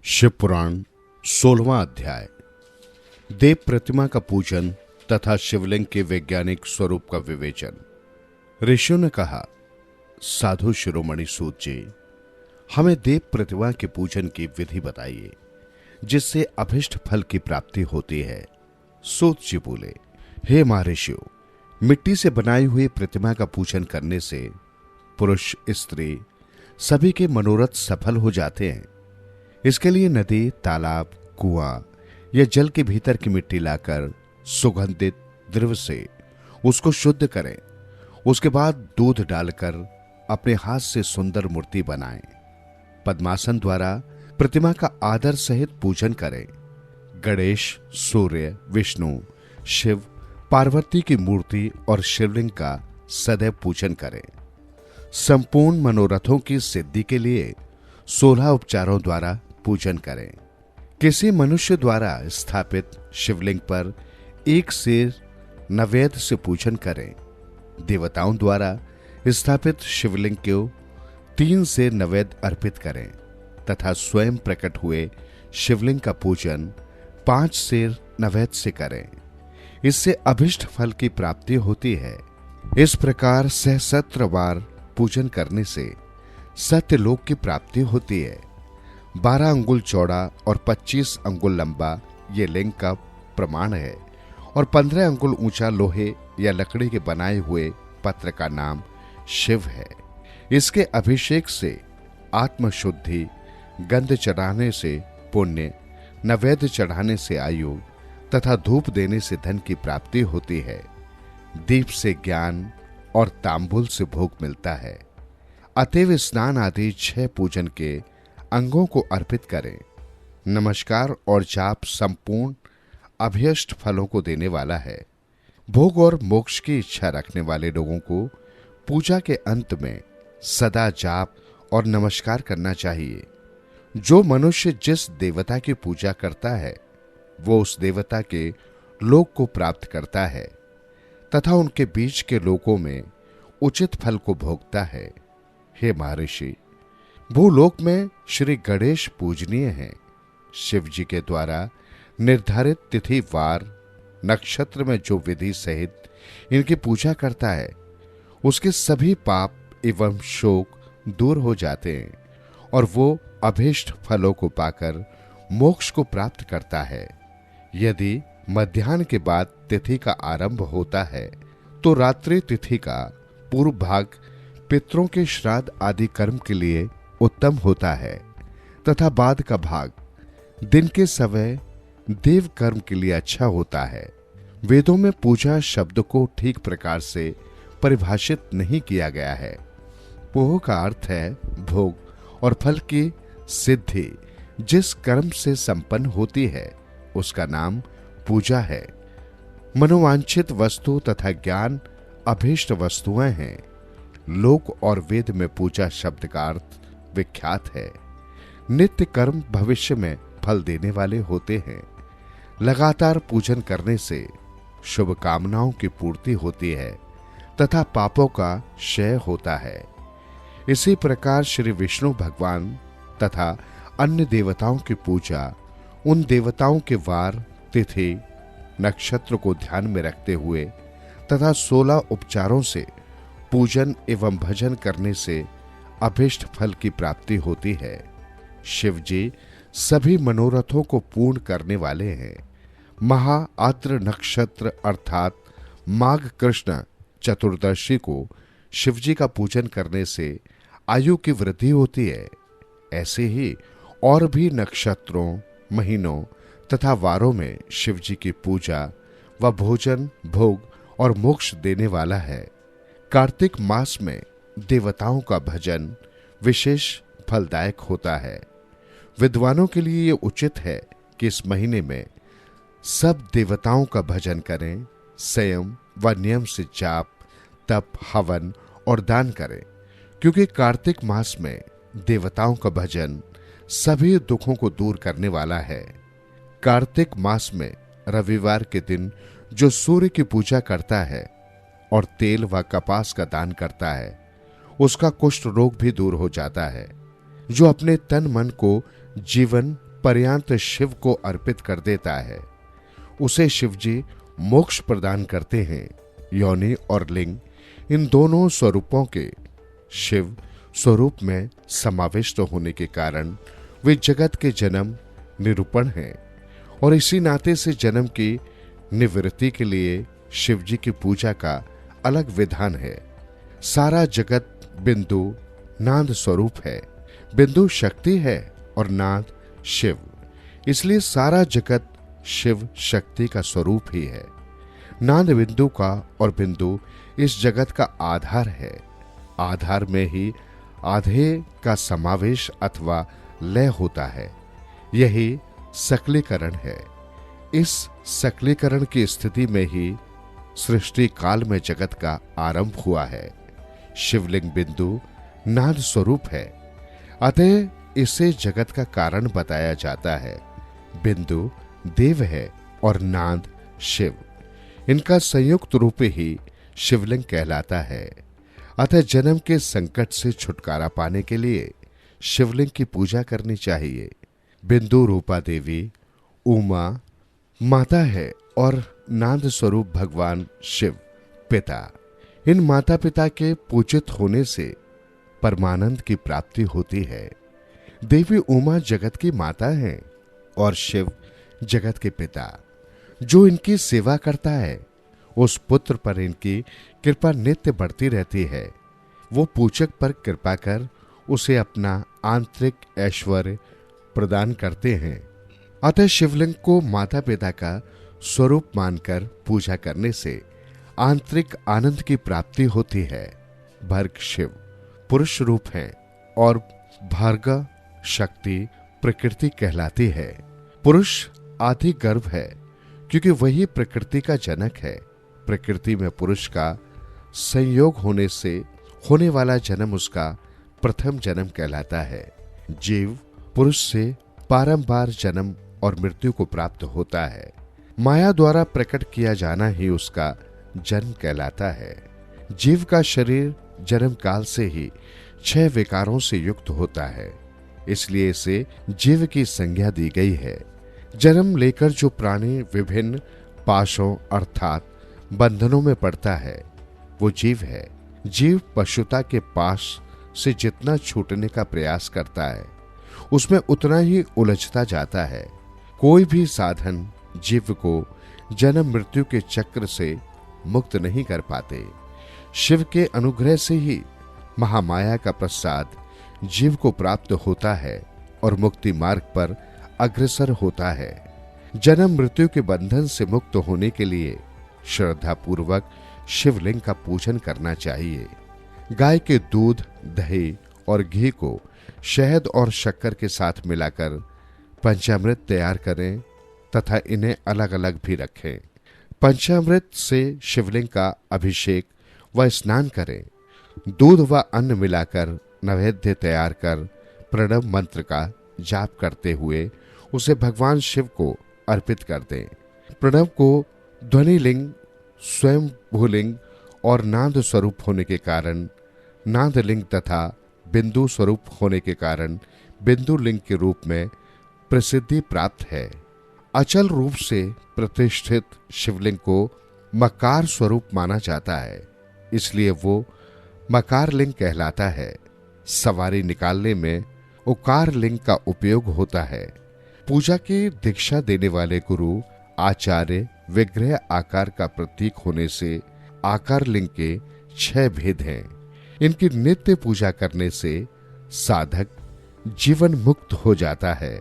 शिव पुराण 16वां अध्याय। देव प्रतिमा का पूजन तथा शिवलिंग के वैज्ञानिक स्वरूप का विवेचन। ऋषियों ने कहा, साधु शिरोमणि सूत जी, हमें देव प्रतिमा के पूजन की विधि बताइए जिससे अभिष्ट फल की प्राप्ति होती है। सूत जी बोले, हे महर्षियों, मिट्टी से बनाई हुई प्रतिमा का पूजन करने से पुरुष स्त्री सभी के मनोरथ सफल हो जाते हैं। इसके लिए नदी, तालाब, कुआं या जल के भीतर की मिट्टी लाकर सुगंधित द्रव्य से उसको शुद्ध करें। उसके बाद दूध डालकर अपने हाथ से सुंदर मूर्ति बनाएं। पद्मासन द्वारा प्रतिमा का आदर सहित पूजन करें। गणेश, सूर्य, विष्णु, शिव, पार्वती की मूर्ति और शिवलिंग का सदैव पूजन करें। संपूर्ण मनोरथों की सिद्धि के लिए 16 उपचारों द्वारा पूजन करें। किसी मनुष्य द्वारा स्थापित शिवलिंग पर एक सेर नैवेद्य से पूजन करें। देवताओं द्वारा स्थापित शिवलिंग को 3 सेर नैवेद्य अर्पित करें तथा स्वयं प्रकट हुए शिवलिंग का पूजन 5 सेर नैवेद्य से करें। इससे अभिष्ट फल की प्राप्ति होती है। इस प्रकार सहस्त्र बार पूजन करने से सत्यलोक की प्राप्ति होती है। 12 अंगुल चौड़ा और 25 अंगुल लंबा ये लिंग का प्रमाण है और 15 अंगुल ऊंचा लोहे या लकड़ी के बनाए हुए पत्र का नाम शिव है। इसके अभिषेक से आत्मशुद्धि, गंध चढ़ाने से पुण्य, नैवेद्य चढ़ाने से आयु तथा धूप देने से धन की प्राप्ति होती है। दीप से ज्ञान और तांबुल से भोग मिलता है। अतएव स्नान आदि 6 पूजन के अंगों को अर्पित करें। नमस्कार और जाप संपूर्ण अभीष्ट फलों को देने वाला है। भोग और मोक्ष की इच्छा रखने वाले लोगों को पूजा के अंत में सदा जाप और नमस्कार करना चाहिए। जो मनुष्य जिस देवता की पूजा करता है वो उस देवता के लोक को प्राप्त करता है तथा उनके बीच के लोकों में उचित फल को भोगता है। हे महर्षि, भूलोक में श्री गणेश पूजनीय हैं। शिव जी के द्वारा निर्धारित तिथि, वार, नक्षत्र में जो विधि सहित इनकी पूजा करता है उसके सभी पाप एवं शोक दूर हो जाते हैं और वो अभीष्ट फलों को पाकर मोक्ष को प्राप्त करता है। यदि मध्याह्न के बाद तिथि का आरंभ होता है तो रात्रि तिथि का पूर्व भाग पितरों के श्राद्ध आदि कर्म के लिए उत्तम होता है तथा बाद का भाग दिन के समय देव कर्म के लिए अच्छा होता है। वेदों में पूजा शब्द को ठीक प्रकार से परिभाषित नहीं किया गया है। पोह का अर्थ है भोग और फल की सिद्धि। जिस कर्म से संपन्न होती है उसका नाम पूजा है। मनोवांछित वस्तु तथा ज्ञान अभीष्ट वस्तुएं हैं। लोक और वेद में पूजा शब्द का अर्थ विख्यात है। नित्य कर्म भविष्य में फल देने वाले होते हैं। लगातार पूजन करने से शुभ कामनाओं की पूर्ति होती है तथा पापों का क्षय होता है। इसी प्रकार श्री विष्णु भगवान तथा अन्य देवताओं की पूजा उन देवताओं के वार, तिथि, नक्षत्र को ध्यान में रखते हुए तथा 16 उपचारों से पूजन एवं भजन करने से अभीष्ट फल की प्राप्ति होती है। शिव जी सभी मनोरथों को पूर्ण करने वाले हैं। महा आद्र नक्षत्र अर्थात माघ कृष्ण चतुर्दशी को शिव जी का पूजन करने से आयु की वृद्धि होती है। ऐसे ही और भी नक्षत्रों, महीनों तथा वारों में शिव जी की पूजा व भोजन, भोग और मोक्ष देने वाला है। कार्तिक मास में देवताओं का भजन विशेष फलदायक होता है। विद्वानों के लिए यह उचित है कि इस महीने में सब देवताओं का भजन करें। संयम व नियम से जाप, तप, हवन और दान करें, क्योंकि कार्तिक मास में देवताओं का भजन सभी दुखों को दूर करने वाला है। कार्तिक मास में रविवार के दिन जो सूर्य की पूजा करता है और तेल व कपास का दान करता है उसका कुष्ठ रोग भी दूर हो जाता है। जो अपने तन मन को जीवन पर्यंत शिव को अर्पित कर देता है, उसे शिवजी मोक्ष प्रदान करते हैं। योनि और लिंग, इन दोनों स्वरूपों के शिव स्वरूप में समाविष्ट होने के कारण वे जगत के जन्म निरूपण हैं, और इसी नाते से जन्म की निवृत्ति के लिए शिव जी की पूजा का अलग विधान है। सारा जगत बिंदु नाद स्वरूप है। बिंदु शक्ति है और नाद शिव, इसलिए सारा जगत शिव शक्ति का स्वरूप ही है। नाद बिंदु का और बिंदु इस जगत का आधार है। आधार में ही आधेय का समावेश अथवा लय होता है। यही सकलीकरण है। इस सकलीकरण की स्थिति में ही सृष्टि काल में जगत का आरंभ हुआ है। शिवलिंग बिंदु नाद स्वरूप है, अतः इसे जगत का कारण बताया जाता है। बिंदु देव है और नाद शिव, इनका संयुक्त रूप ही शिवलिंग कहलाता है। अतः जन्म के संकट से छुटकारा पाने के लिए शिवलिंग की पूजा करनी चाहिए। बिंदु रूपा देवी उमा माता है और नाद स्वरूप भगवान शिव पिता। इन माता पिता के पूजित होने से परमानंद की प्राप्ति होती है। देवी उमा जगत की माता है और शिव जगत के पिता। जो इनकी सेवा करता है उस पुत्र पर इनकी कृपा नित्य बढ़ती रहती है। वो पूजक पर कृपा कर उसे अपना आंतरिक ऐश्वर्य प्रदान करते हैं। अतः शिवलिंग को माता पिता का स्वरूप मानकर पूजा करने से आंतरिक आनंद की प्राप्ति होती है। भर्ग शिव पुरुष रूप हैं और भार्गव शक्ति प्रकृति कहलाती है। पुरुष आदि गर्भ है क्योंकि वही प्रकृति का जनक है। प्रकृति में पुरुष का संयोग होने से होने वाला जन्म उसका प्रथम जन्म कहलाता है। जीव पुरुष से बारंबार जन्म और मृत्यु को प्राप्त होता है। माया द्वारा प्रकट किया जाना ही उसका जन्म कहलाता है। जीव का शरीर जन्म काल से ही 6 विकारों से युक्त होता है, इसलिए इसे जीव की संज्ञा दी गई है। जन्म लेकर जो प्राणी विभिन्न पाशों अर्थात बंधनों में पड़ता है वो जीव है। जीव पशुता के पाश से जितना छूटने का प्रयास करता है उसमें उतना ही उलझता जाता है। कोई भी साधन जीव को जन्म मृत्यु के चक्र से मुक्त नहीं कर पाते। शिव के अनुग्रह से ही महामाया का प्रसाद जीव को प्राप्त होता है और मुक्ति मार्ग पर अग्रसर होता है। जन्म मृत्यु के बंधन से मुक्त होने के लिए श्रद्धा पूर्वक शिवलिंग का पूजन करना चाहिए। गाय के दूध, दही और घी को शहद और शक्कर के साथ मिलाकर पंचामृत तैयार करें तथा इन्हें अलग अलग भी रखें। पंचामृत से शिवलिंग का अभिषेक व स्नान करें। दूध व अन्न मिलाकर नैवेद्य तैयार कर प्रणव मंत्र का जाप करते हुए उसे भगवान शिव को अर्पित कर दें। प्रणव को ध्वनिलिंग, स्वयं भूलिंग और नाद स्वरूप होने के कारण नादलिंग तथा बिंदु स्वरूप होने के कारण बिंदु लिंग के रूप में प्रसिद्धि प्राप्त है। अचल रूप से प्रतिष्ठित शिवलिंग को मकार स्वरूप माना जाता है, इसलिए वो मकार लिंग कहलाता है। सवारी निकालने में उकार लिंग का उपयोग होता है। पूजा की दीक्षा देने वाले गुरु आचार्य विग्रह आकार का प्रतीक होने से आकार लिंग के 6 भेद हैं। इनकी नित्य पूजा करने से साधक जीवन मुक्त हो जाता है।